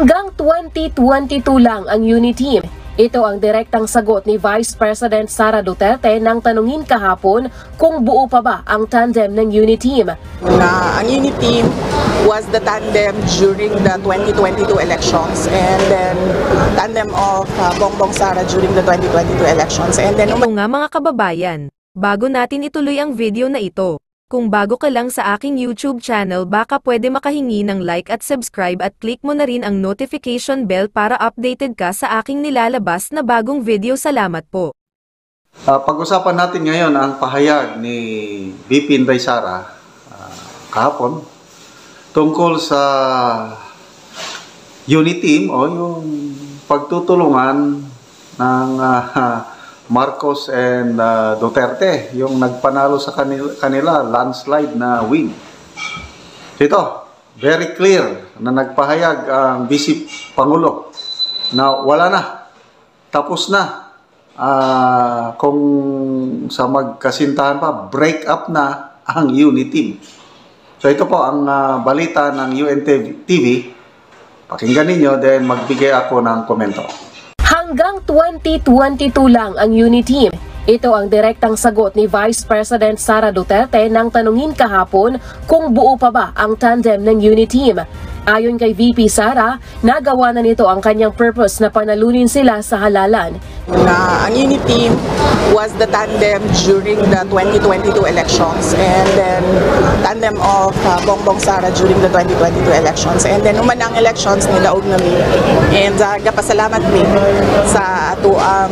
Hanggang 2022 lang ang UNITEAM. Ito ang direktang sagot ni Vice President Sara Duterte nang tanungin kahapon kung buo pa ba ang tandem ng UNITEAM. Ang UNITEAM was the tandem during the 2022 elections, and then tandem of Bongbong Sara during the 2022 elections. And then nga mga kababayan, bago natin ituloy ang video na ito, kung bago ka lang sa aking YouTube channel baka pwede makahingi ng like at subscribe at click mo na rin ang notification bell para updated ka sa aking nilalabas na bagong video. Salamat po. Pag-usapan natin ngayon ang pahayag ni VP Inday Sara kahapon tungkol sa UNITEAM o yung pagtutulungan ng Marcos and Duterte, yung nagpanalo sa kanila landslide na win. Ito, very clear na nagpahayag ang Vice Pangulo na wala na, tapos na. Kung sa magkasintahan pa, break up na ang UNITEAM. So ito po ang balita ng UNTV. Pakinggan ninyo, then magbigay ako ng komento. Hanggang 2022 lang ang UNITEAM. Ito ang direktang sagot ni Vice President Sara Duterte nang tanungin kahapon kung buo pa ba ang tandem ng UNITEAM. Ayon kay VP Sara, nagawa na nito ang kanyang purpose na panalunin sila sa halalan. Ang UNITEAM was the tandem during the 2022 elections, and then tandem of Bongbong Sara during the 2022 elections. And then umanang elections nilaog na mi. And gapasalamat mi sa ato ang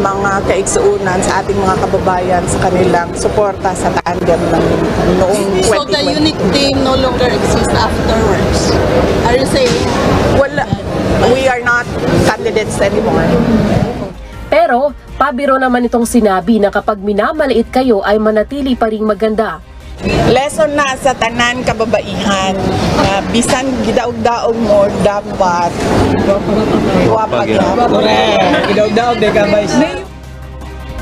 mga kaigsuunan sa ating mga kababayan sa kanilang suporta sa tandem ng noong 2020. So the UNITEAM no longer exists afterwards? Are you saying? Well, we are not candidates anymore. Pero, pabiro naman itong sinabi na kapag minamaliit kayo ay manatili pa ring maganda. Lesson na sa tanan kababaihan na bisan gidaog-daog mo dapat gidaog-daog de ka ba?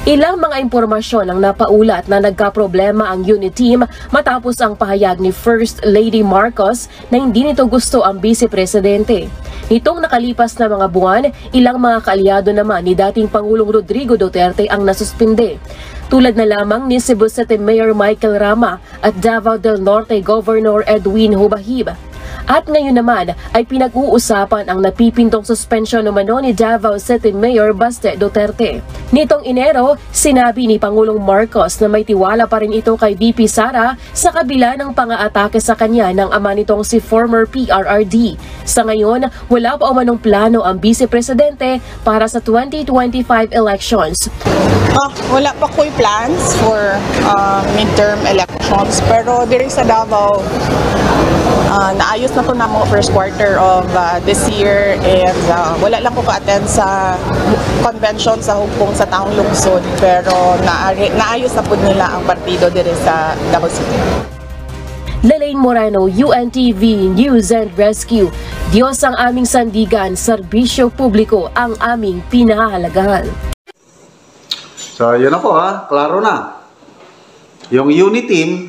Ilang mga impormasyon ang napaulat na nagkaproblema ang UNITEAM matapos ang pahayag ni First Lady Marcos na hindi nito gusto ang Vice Presidente. Nitong nakalipas na mga buwan, ilang mga kaalyado naman ni dating Pangulong Rodrigo Duterte ang nasuspinde. Tulad na lamang ni Cebu City Mayor Michael Rama at Davao del Norte Governor Edwin Hubahib. At ngayon naman ay pinag-uusapan ang napipintong suspensyon umano ni Davao City Mayor Baste Duterte. Nitong Enero, sinabi ni Pangulong Marcos na may tiwala pa rin ito kay VP Sara sa kabila ng pang-aatake sa kanya ng ama nitong si former PRRD. Sa ngayon, wala pa umanong plano ang Vice Presidente para sa 2025 elections. Wala pa ko'y plans for midterm elections, pero diri sa Davao, naayos na to na mo first quarter of this year, and wala lang ko ka-attend sa convention sa Hugpong sa taong lungsod, pero naayos na po nila ang partido diri sa Davao City. Lelaine Moreno, UNTV News and Rescue. Diyos ang aming sandigan, serbisyo publiko ang aming pinahahalagahan. So yun na po klaro na. Yung UNITEAM,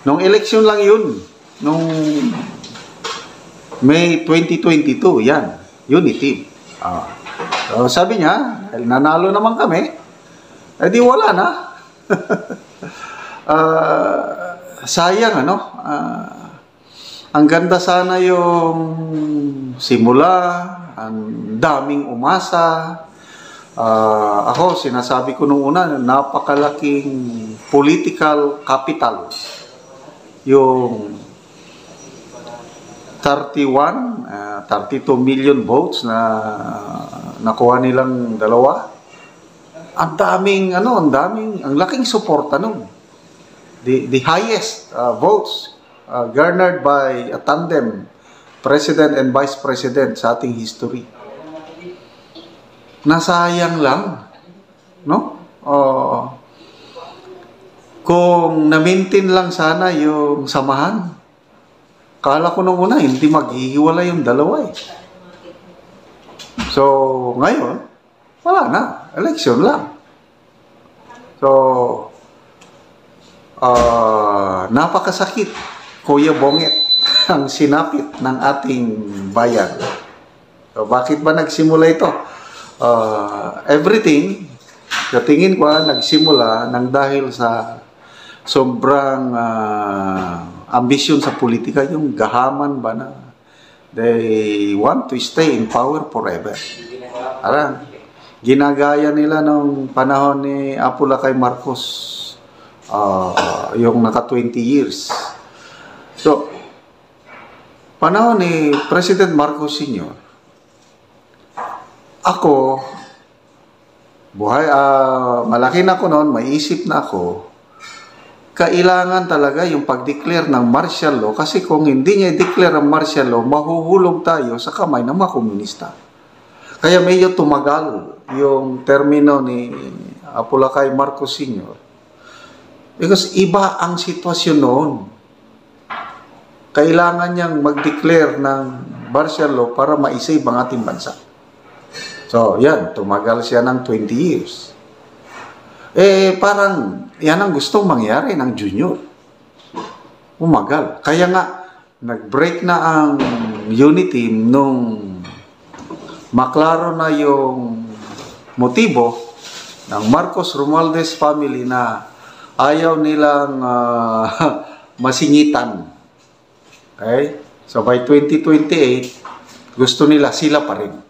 nung election lang yun. Nung May 2022, yan, UNITEAM. So sabi niya, nanalo naman kami, di wala na. Sayang, ang ganda sana yung simula, ang daming umasa. Ako, sinasabi ko nung una, napakalaking political capital yung 32 million votes na nakuha nilang dalawa. Ang laking suporta nun. The highest votes garnered by a tandem President and Vice President sa ating history. Nasayang lang, no? Kung na-maintain lang sana yung samahan, kala ko nung una, hindi maghihiwala yung dalawa eh. So, ngayon, wala na. Election lang. So, napakasakit, Kuya Bonget. ang sinapit ng ating bayan. So, bakit ba nagsimula ito? Everything, sa tingin ko, nagsimula nang dahil sa sobrang ambisyon sa politika, yung gahaman ba na they want to stay in power forever. Parang ginagaya nila nung panahon ni Apulacay Marcos, yung naka 20 years. So, panahon ni President Marcos Sr., ako, malaki na ako noon, may isip na ako, kailangan talaga yung pag-declare ng martial law, kasi kung hindi niya i-declare ang martial law, mahuhulog tayo sa kamay ng mga komunista. Kaya medyo tumagal yung termino ni Apulacay Marcos Sr. Because iba ang sitwasyon noon. Kailangan niyang mag-declare ng martial law para ma-save ang ating bansa. So, yan, tumagal siya ng 20 years. Parang yan ang gustong mangyari ng Junior. Umagal. Kaya nga, nag-break na ang unity nung maklaro na yung motibo ng Marcos Romualdez family na ayaw nilang masingitan. Okay? So by 2028, gusto nila sila pa rin.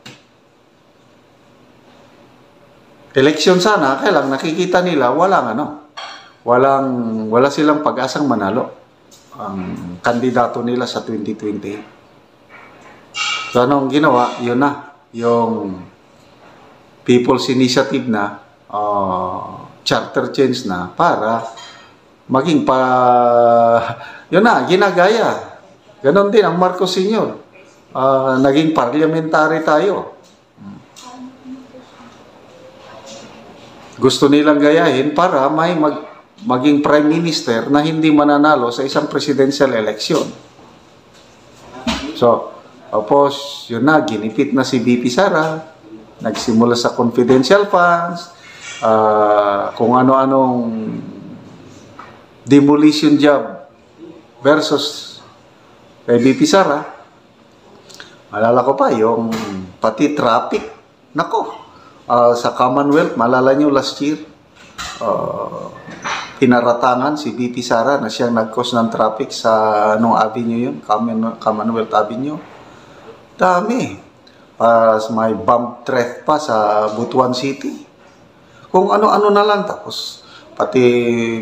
Election sana, kaya lang nakikita nila wala silang pag-asang manalo ang kandidato nila sa 2028. So anong ginawa? Yun na, yung People's Initiative na, charter change na para maging yun na, ginagaya. Ganon din ang Marcos Sr. Naging parliamentary tayo. Gusto nilang gayahin para may maging prime minister na hindi mananalo sa isang presidential election. So, tapos, yun na, ginipit na si BP Sara, nagsimula sa confidential funds, kung ano-anong demolition job versus kay BP Sara. Malala ko pa, yung pati traffic, nako, sa Commonwealth, malala nyo last year, pinaratangan si BP Sara na siyang nag-cause ng traffic sa anong avenue yun, Commonwealth Avenue. Dami. May bomb threat pa sa Butuan City. Kung ano-ano na lang. Tapos, pati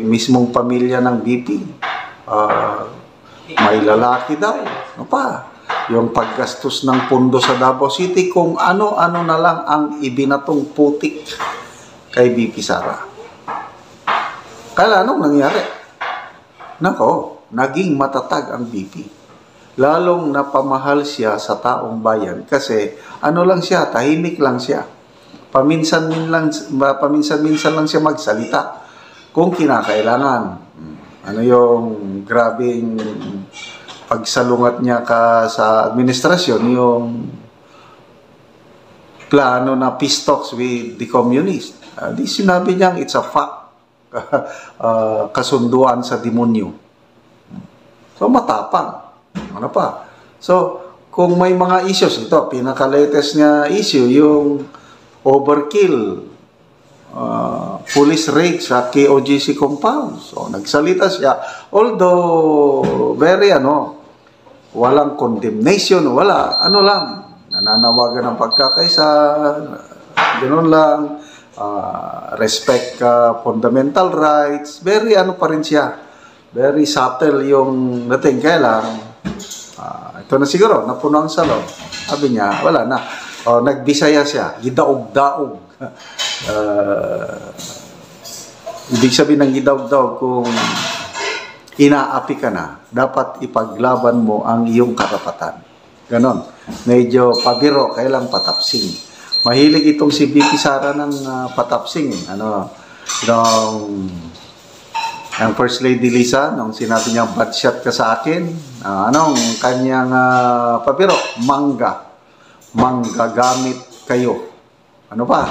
mismong pamilya ng BP, may lalaki daw. Ano pa? Yung paggastos ng pondo sa Davao City, kung ano-ano na lang ang ibinatong putik kay BP Sara. Kaya anong nangyari? Nako, naging matatag ang BP. Lalong napamahal siya sa taong bayan kasi ano lang siya, tahimik lang siya. Paminsan-minsan lang siya magsalita kung kinakailangan. Ano yung grabing pagsalungat niya sa administrasyon, yung plano na peace talks with the communists. Di sinabi niyang it's a fact. Kasunduan sa demonyo. So, matapang. Ano pa? So, kung may mga issues, ito, pinaka-latest niya issue, yung overkill, police raid sa KOGC compound. So, nagsalita siya. Although, walang condemnation, ano lang, nananawagan ng pagkakaisa, ganoon lang, respect fundamental rights, very pa rin siya, very subtle yung dating. Kaya lang, ito na siguro, napuno ang salon. Sabi niya, wala na. Nagbisaya siya, gidaog-daog. Ibig sabihin ng gidaog-daog, kung inaapi ka na, dapat ipaglaban mo ang iyong karapatan. Ganon. Medyo pabiro, kailang patapsing. Mahilig itong si BP Sara ng patapsing. Ang First Lady Lisa, nung sinabi niya, bad shot ka sa akin, anong kanyang pabiro? Mangga gamit kayo. Ano pa?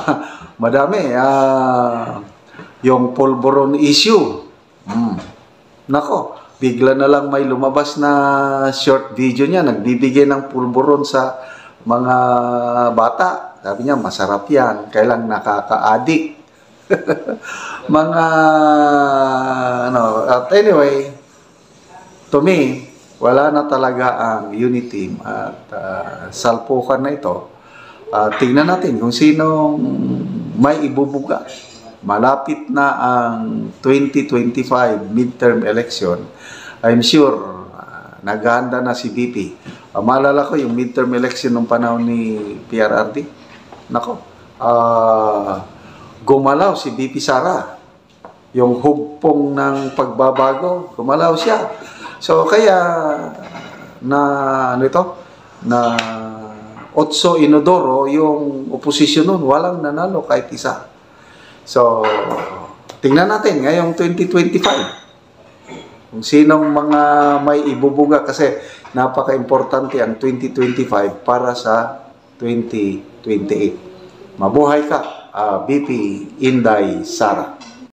Madami. Yung polvoron issue. Nako, bigla na lang may lumabas na short video niya, nagbibigay ng pulburon sa mga bata. Sabi niya, masarap yan, kailang nakaka-addict. Mga, at anyway, to me, wala na talaga ang Uniteam at salpukan na ito. Tingnan natin kung sinong may ibubuga. Malapit na ang 2025 midterm election. I'm sure naghahanda na si BP. Maalala ko yung midterm election nung panahon ni PRRD. Nako, gumalaw si BP Sara. Yung hugpong ng pagbabago, gumalaw siya. So kaya na Otso Inodoro yung oposisyon nun, walang nanalo kahit isa. So tingnan natin ngayong 2025 kung sinong mga may ibubuga, kasi napaka-importante ang 2025 para sa 2028. Mabuhay ka, BP Inday Sara.